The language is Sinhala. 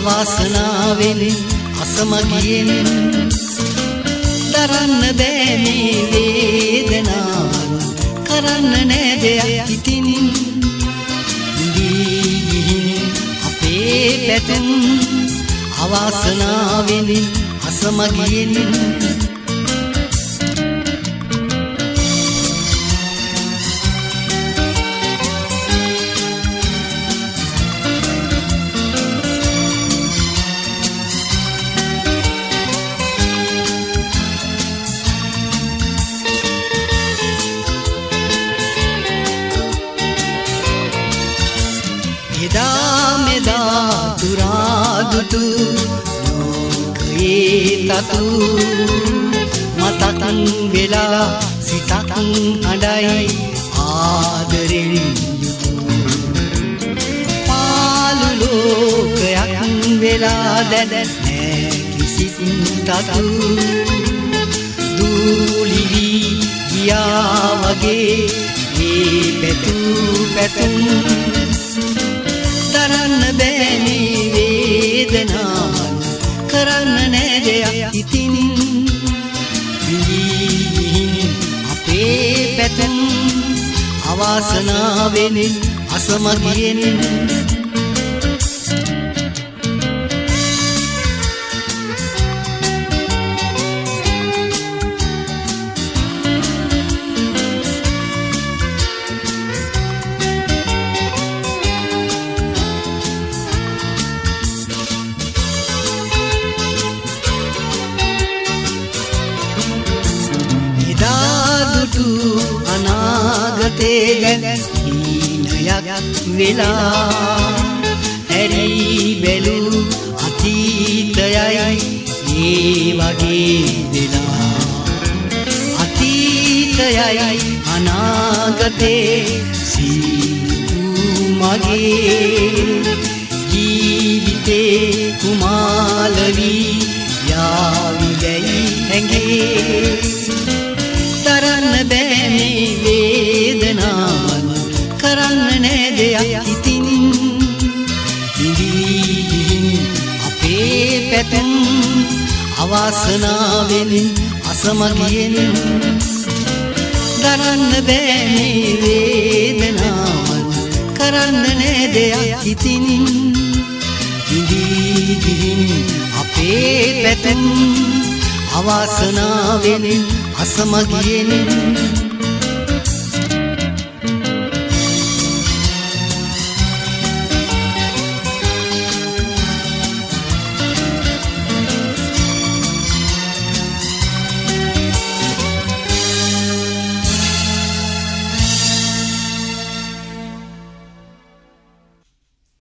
අවාසනාවෙන් අසමගියෙන් දරන්න බෑ මේ වේදනාවන් කරන්න නෑ දෙයක් ඉතින් ගිහින් අපේ පැතුම් අවාසනාවෙන් අසමගියෙන් එදා මෙදා දුරාදුටු ලෝකයේ තතු මතක් වෙලා සිතක් අඩයි ආදරෙන් යුතු පාළු ලෝකයක් වෙලා දැන නෑ කිසිත් තතු දූලිවි ගියා වගේ මේ පැතුම් දරන්න බෑ මේ වේදනාවන් කරන්න නෑ දෙයක් ඉතින් විඳින්න අපේ පැතුම් අවාසනාවෙන් අසමගියෙන් අනාගතේ ගැන හීනයක් වෙලා හැරි බැලූ අතීතයයි මේ වගේ වෙලා අතීතයයි අනාගතේ සිදු මගේ ජීවිතේ කුමාලවි යාවිදැයි හැඟේ දරන්න බෑ මේ වේදනාවන් කරන්න නෑ දෙයක් ඉතින් ඉඳින් අපේ පැතුම් අවාසනාවෙන් අසමගියෙන් දරන්න බෑ මේ වේදනාවන් කරන්න නෑ දෙයක් ඉතින් ඉඳින් අපේ පැතුම් අවාසනාවෙන් අසමගියෙන්